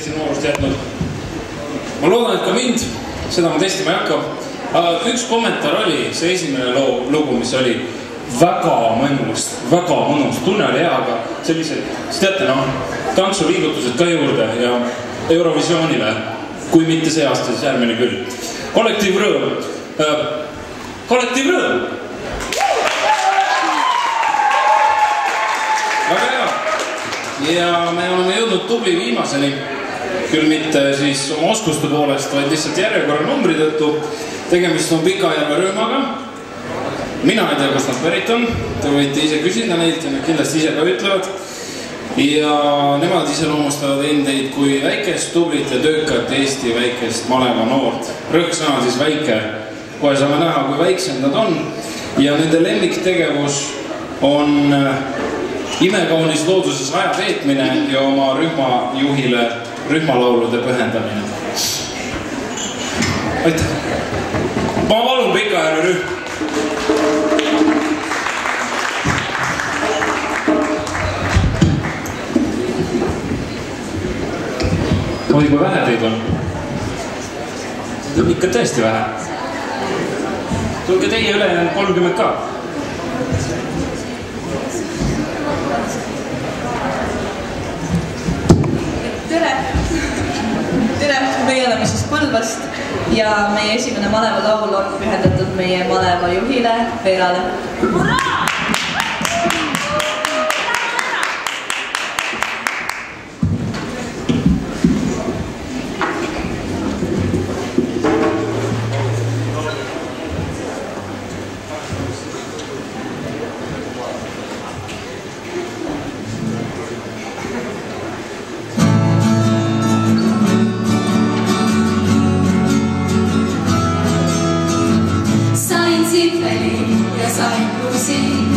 noorust jätnud. Ma loodan, et ka mind, seda ma testima ei hakka. Aga üks kommentaar oli see esimene lugu, mis oli väga mõnus, tunne oli hea, aga sellised, teate tantsuliigutused ka juurde ja Eurovisioonile, kui mitte see aasta, siis järgmine küll. Kollektiiv Rõõm. Kollektiiv Rõõm! Väga hea. Ja me oleme jõudnud tubli viimaseni. Küll mitte siis oma oskuste poolest, vaid lihtsalt järjekorra numbri tõttu. Tegemist on Pikajärve rühmaga. Mina ei tea, kust nad pärit on. Te võite ise küsida neilt ja nad kindlasti ise ka ütlevad. Ja nemad iseloomustavad endeid kui väikest, tublit ja töökat Eesti väikest maleva noort. Rõhksõna siis väike. Kohe saame näha, kui väiksem nad on. Ja nende lemmiktegevus on imekaunis looduses aja veetmine ja oma rühmajuhile rühmalaulude pühendamine. Aitäh! Ma palun Pikajärve rühm! Oi, kui vähe teid on. Teid on ikka tõesti vähe. Tulge teie üle 30 ka. Tere, meie oleme siis Põlvast ja meie esimene malevalaul on pühendatud meie maleva juhile Verale. Sain siit väli ja sain kursi.